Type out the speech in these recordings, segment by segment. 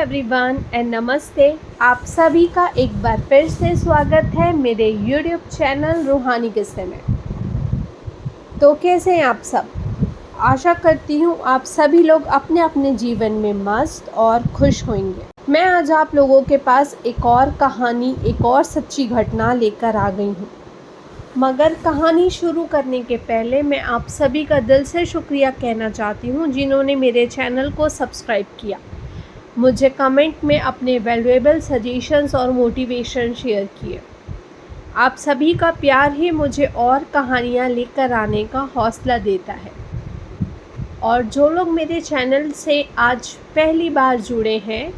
Everyone and नमस्ते। आप सभी का एक बार फिर से स्वागत है मेरे यूट्यूब चैनल रूहानी किस्से में। तो कैसे हैं आप सब? आशा करती हूँ आप सभी लोग अपने अपने जीवन में मस्त और खुश होंगे। मैं आज आप लोगों के पास एक और कहानी, एक और सच्ची घटना लेकर आ गई हूँ। मगर कहानी शुरू करने के पहले मैं आप सभी का दिल से शुक्रिया कहना चाहती हूँ जिन्होंने मेरे चैनल को सब्सक्राइब किया, मुझे कमेंट में अपने वैल्यूएबल सजेशंस और मोटिवेशन शेयर किए। आप सभी का प्यार ही मुझे और कहानियाँ लेकर आने का हौसला देता है। और जो लोग मेरे चैनल से आज पहली बार जुड़े हैं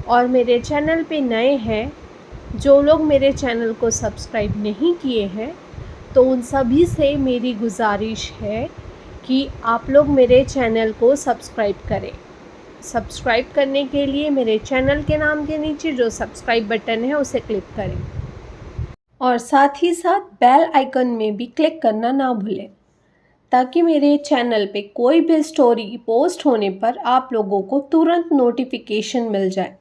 और मेरे चैनल पे नए हैं, जो लोग मेरे चैनल को सब्सक्राइब नहीं किए हैं, तो उन सभी से मेरी गुजारिश है कि आप लोग मेरे चैनल को सब्सक्राइब करें। सब्सक्राइब करने के लिए मेरे चैनल के नाम के नीचे जो सब्सक्राइब बटन है उसे क्लिक करें और साथ ही साथ बेल आइकन में भी क्लिक करना ना भूलें, ताकि मेरे चैनल पे कोई भी स्टोरी पोस्ट होने पर आप लोगों को तुरंत नोटिफिकेशन मिल जाए।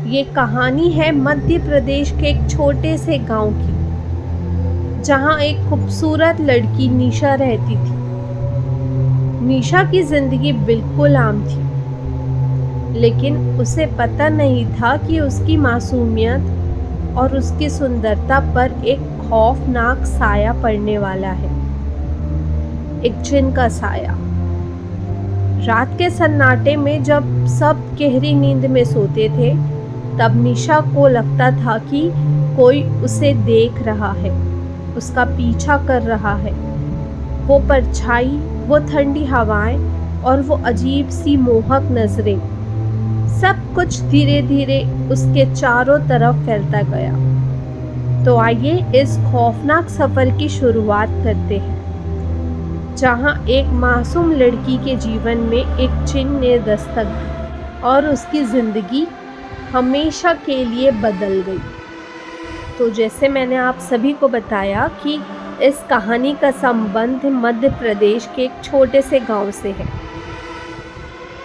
ये कहानी है मध्य प्रदेश के एक छोटे से गांव की, जहां एक खूबसूरत लड़की निशा रहती थी। निशा की ज़िंदगी बिल्कुल आम थी, लेकिन उसे पता नहीं था कि उसकी मासूमियत और उसकी सुंदरता पर एक खौफनाक साया पड़ने वाला है, एक जिन का साया। रात के सन्नाटे में जब सब गहरी नींद में सोते थे, तब निशा को लगता था कि कोई उसे देख रहा है, उसका पीछा कर रहा है। वो परछाई, वो ठंडी हवाएं और वो अजीब सी मोहक नजरें, सब कुछ धीरे धीरे उसके चारों तरफ फैलता गया। तो आइए इस खौफनाक सफ़र की शुरुआत करते हैं, जहां एक मासूम लड़की के जीवन में एक जिन ने दस्तक दी और उसकी ज़िंदगी हमेशा के लिए बदल गई। तो जैसे मैंने आप सभी को बताया कि इस कहानी का संबंध मध्य प्रदेश के एक छोटे से गांव से है,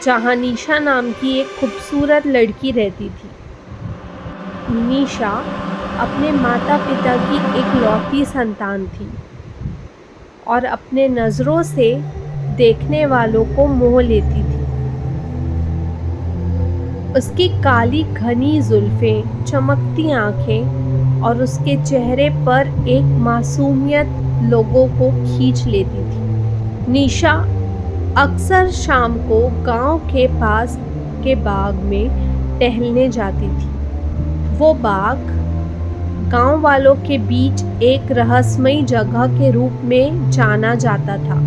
जहां निशा नाम की एक खूबसूरत लड़की रहती थी। निशा अपने माता पिता की इकलौती संतान थी और अपने नज़रों से देखने वालों को मोह लेती थी। उसकी काली घनी जुल्फ़ें, चमकती आँखें और उसके चेहरे पर एक मासूमियत लोगों को खींच लेती थी। निशा अक्सर शाम को गांव के पास के बाग में टहलने जाती थी। वो बाग गांव वालों के बीच एक रहस्यमयी जगह के रूप में जाना जाता था,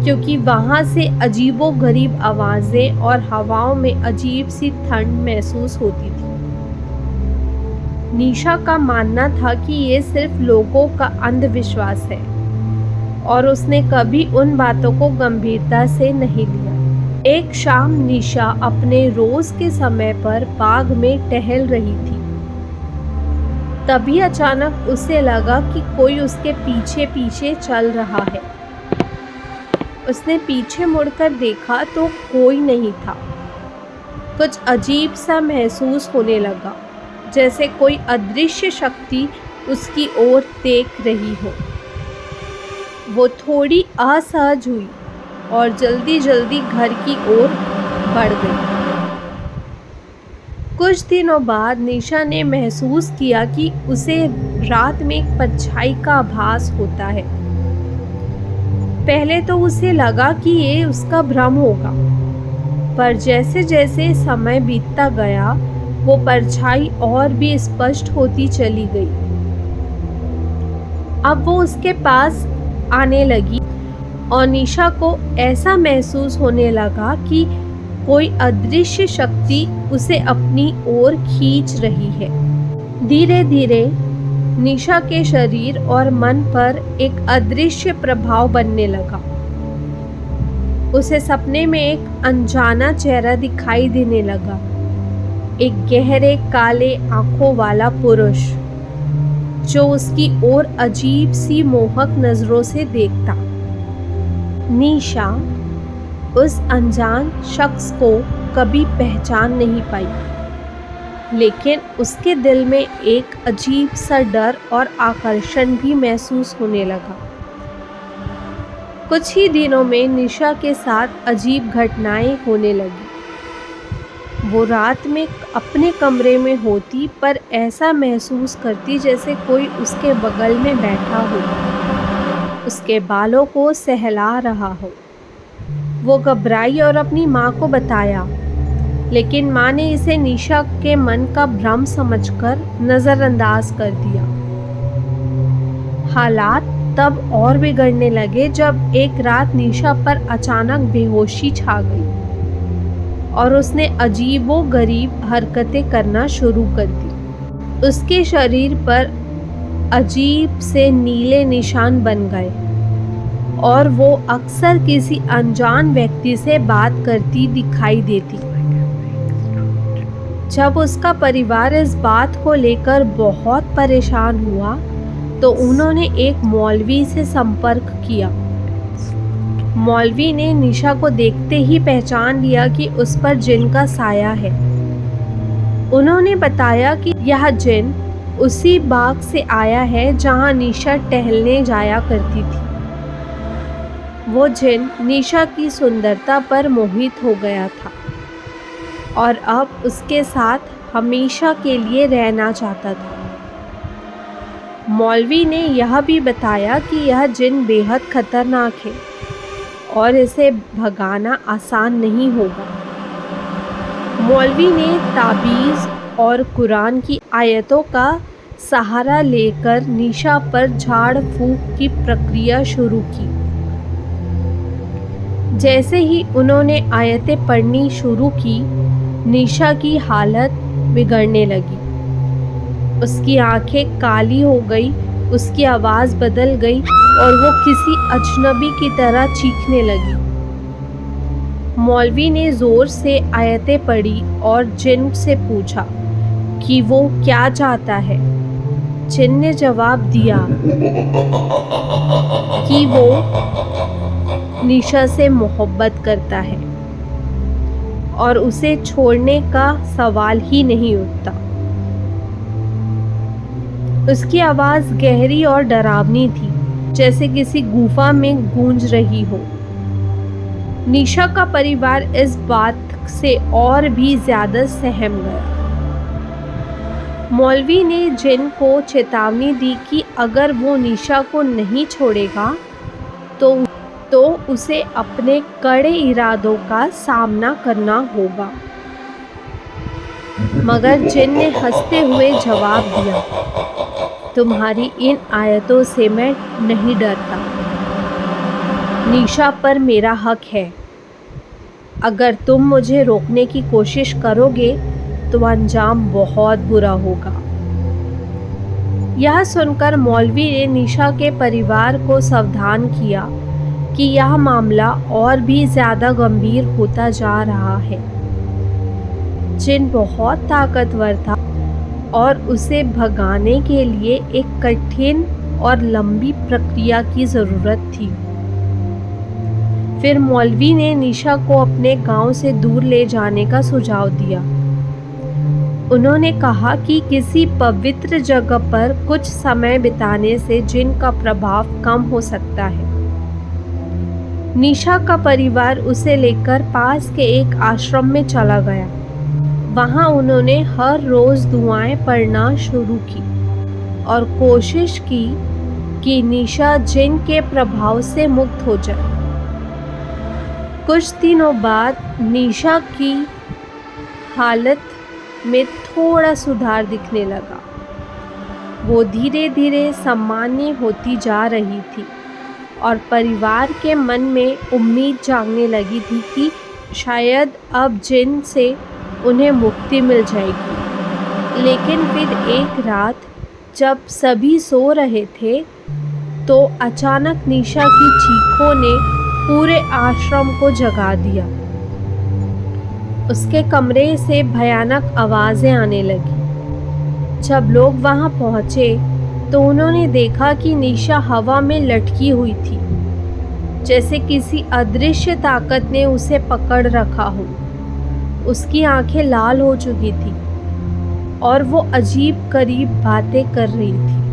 क्योंकि वहाँ से अजीबोगरीब आवाज़ें और हवाओं में अजीब सी ठंड महसूस होती थी। निशा का मानना था कि ये सिर्फ लोगों का अंधविश्वास है और उसने कभी उन बातों को गंभीरता से नहीं लिया। एक शाम निशा अपने रोज के समय पर बाग में टहल रही थी। तभी अचानक उसे लगा कि कोई उसके पीछे पीछे चल रहा है। उसने पीछे मुड़कर देखा तो कोई नहीं था। कुछ अजीब सा महसूस होने लगा, जैसे कोई अदृश्य शक्ति उसकी ओर देख रही हो। वो थोड़ी असहज हुई और जल्दी जल्दी घर की ओर बढ़ गई। कुछ दिनों बाद निशा ने महसूस किया कि उसे रात में एक परछाई का आभास होता है। पहले तो उसे लगा कि ये उसका भ्रम होगा, पर जैसे जैसे समय बीतता गया, वो परछाई और भी स्पष्ट होती चली गई। अब वो उसके पास आने लगी और निशा को ऐसा महसूस होने लगा कि कोई अदृश्य शक्ति उसे अपनी ओर खींच रही है। धीरे धीरे निशा के शरीर और मन पर एक अदृश्य प्रभाव बनने लगा। उसे सपने में एक अनजाना चेहरा दिखाई देने लगा, एक गहरे काले आंखों वाला पुरुष जो उसकी ओर अजीब सी मोहक नजरों से देखता। निशा उस अनजान शख्स को कभी पहचान नहीं पाई, लेकिन उसके दिल में एक अजीब सा डर और आकर्षण भी महसूस होने लगा। कुछ ही दिनों में निशा के साथ अजीब घटनाएं होने लगी। वो रात में अपने कमरे में होती, पर ऐसा महसूस करती जैसे कोई उसके बगल में बैठा हो, उसके बालों को सहला रहा हो। वो घबराई और अपनी माँ को बताया, लेकिन माँ ने इसे निशा के मन का भ्रम समझकर नज़रअंदाज कर दिया। हालात तब और बिगड़ने लगे जब एक रात निशा पर अचानक बेहोशी छा गई और उसने अजीबो-गरीब हरकतें करना शुरू कर दी। उसके शरीर पर अजीब से नीले निशान बन गए और वो अक्सर किसी अनजान व्यक्ति से बात करती दिखाई देती। जब उसका परिवार इस बात को लेकर बहुत परेशान हुआ तो उन्होंने एक मौलवी से संपर्क किया। मौलवी ने निशा को देखते ही पहचान लिया कि उस पर जिन का साया है। उन्होंने बताया कि यह जिन उसी बाग से आया है जहां निशा टहलने जाया करती थी। वो जिन निशा की सुंदरता पर मोहित हो गया था और अब उसके साथ हमेशा के लिए रहना चाहता था। मौलवी ने यह भी बताया कि यह जिन बेहद खतरनाक है और इसे भगाना आसान नहीं होगा। मौलवी ने ताबीज़ और कुरान की आयतों का सहारा लेकर निशा पर झाड़ फूंक की प्रक्रिया शुरू की। जैसे ही उन्होंने आयतें पढ़नी शुरू की, निशा की हालत बिगड़ने लगी। उसकी आंखें काली हो गई, उसकी आवाज़ बदल गई और वो किसी अजनबी की तरह चीखने लगी। मौलवी ने ज़ोर से आयतें पढ़ी और जिन से पूछा कि वो क्या चाहता है। जिन ने जवाब दिया कि वो निशा से मोहब्बत करता है और उसे छोड़ने का सवाल ही नहीं उठता। उसकी आवाज़ गहरी और डरावनी थी, जैसे किसी गुफा में गूंज रही हो। निशा का परिवार इस बात से और भी ज़्यादा सहम गया। मौलवी ने जिन को चेतावनी दी कि अगर वो निशा को नहीं छोड़ेगा तो उसे अपने कड़े इरादों का सामना करना होगा। मगर जिन ने हंसते हुए जवाब दिया, तुम्हारी इन आयतों से मैं नहीं डरता। निशा पर मेरा हक है। अगर तुम मुझे रोकने की कोशिश करोगे तो अंजाम बहुत बुरा होगा। यह सुनकर मौलवी ने निशा के परिवार को सावधान किया कि यह मामला और भी ज़्यादा गंभीर होता जा रहा है। जिन बहुत ताकतवर था और उसे भगाने के लिए एक कठिन और लंबी प्रक्रिया की ज़रूरत थी। फिर मौलवी ने निशा को अपने गांव से दूर ले जाने का सुझाव दिया। उन्होंने कहा कि किसी पवित्र जगह पर कुछ समय बिताने से जिन का प्रभाव कम हो सकता है। निशा का परिवार उसे लेकर पास के एक आश्रम में चला गया। वहाँ उन्होंने हर रोज़ दुआएं पढ़ना शुरू की और कोशिश की कि निशा जिन के प्रभाव से मुक्त हो जाए। कुछ दिनों बाद निशा की हालत में थोड़ा सुधार दिखने लगा। वो धीरे धीरे सामान्य होती जा रही थी और परिवार के मन में उम्मीद जागने लगी थी कि शायद अब जिन से उन्हें मुक्ति मिल जाएगी। लेकिन फिर एक रात जब सभी सो रहे थे तो अचानक निशा की चीखों ने पूरे आश्रम को जगा दिया। उसके कमरे से भयानक आवाज़ें आने लगी। जब लोग वहां पहुंचे तो उन्होंने देखा कि निशा हवा में लटकी हुई थी। जैसे किसी अदृश्य ताकत ने उसे पकड़ रखा हो। उसकी आंखें लाल हो चुकी थी और वो अजीब करीब बातें कर रही थी।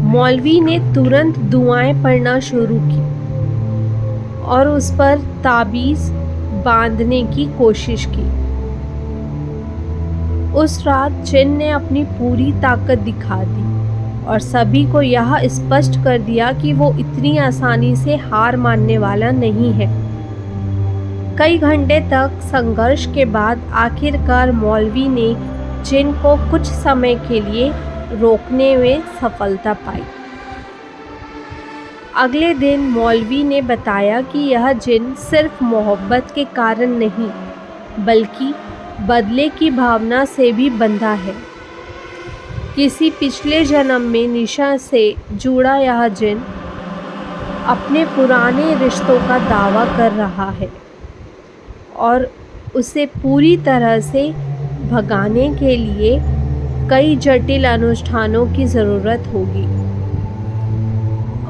मौलवी ने तुरंत दुआएं पढ़ना शुरू की और उस पर ताबीज़ बांधने की कोशिश की। उस रात जिन ने अपनी पूरी ताकत दिखा दी और सभी को यह स्पष्ट कर दिया कि वो इतनी आसानी से हार मानने वाला नहीं है। कई घंटे तक संघर्ष के बाद आखिरकार मौलवी ने जिन को कुछ समय के लिए रोकने में सफलता पाई। अगले दिन मौलवी ने बताया कि यह जिन सिर्फ मोहब्बत के कारण नहीं बल्कि बदले की भावना से भी बंधा है। किसी पिछले जन्म में निशा से जुड़ा यह जिन अपने पुराने रिश्तों का दावा कर रहा है और उसे पूरी तरह से भगाने के लिए कई जटिल अनुष्ठानों की ज़रूरत होगी।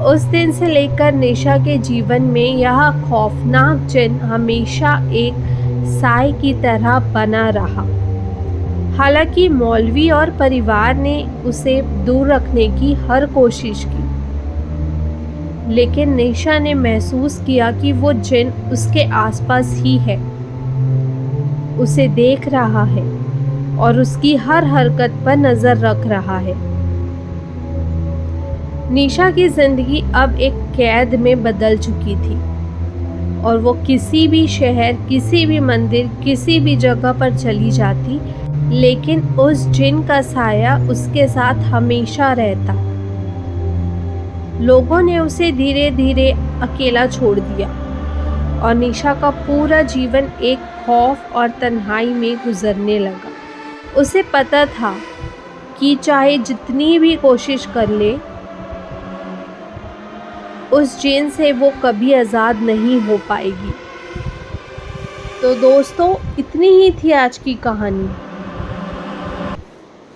उस दिन से लेकर निशा के जीवन में यह खौफनाक जिन हमेशा एक साए की तरह बना रहा। हालांकि मौलवी और परिवार ने उसे दूर रखने की हर कोशिश की, लेकिन निशा ने महसूस किया कि वो जिन उसके आसपास ही है, उसे देख रहा है और उसकी हर हरकत पर नज़र रख रहा है। निशा की ज़िंदगी अब एक कैद में बदल चुकी थी और वो किसी भी शहर, किसी भी मंदिर, किसी भी जगह पर चली जाती, लेकिन उस जिन का साया उसके साथ हमेशा रहता। लोगों ने उसे धीरे धीरे अकेला छोड़ दिया और निशा का पूरा जीवन एक खौफ और तन्हाई में गुजरने लगा। उसे पता था कि चाहे जितनी भी कोशिश कर ले, उस जिन से वो कभी आज़ाद नहीं हो पाएगी। तो दोस्तों, इतनी ही थी आज की कहानी।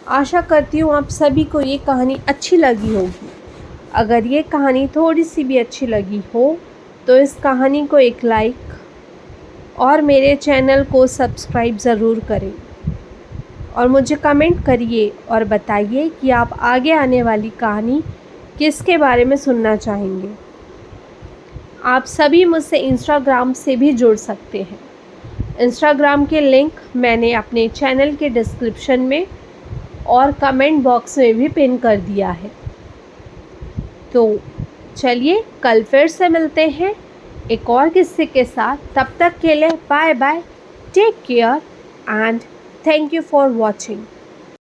आशा करती हूँ आप सभी को ये कहानी अच्छी लगी होगी। अगर ये कहानी थोड़ी सी भी अच्छी लगी हो तो इस कहानी को एक लाइक और मेरे चैनल को सब्सक्राइब ज़रूर करें और मुझे कमेंट करिए और बताइए कि आप आगे आने वाली कहानी किसके बारे में सुनना चाहेंगे। आप सभी मुझसे इंस्टाग्राम से भी जुड़ सकते हैं। इंस्टाग्राम के लिंक मैंने अपने चैनल के डिस्क्रिप्शन में और कमेंट बॉक्स में भी पिन कर दिया है। तो चलिए कल फिर से मिलते हैं एक और किस्से के साथ। तब तक के लिए bye bye, take care and thank you for watching.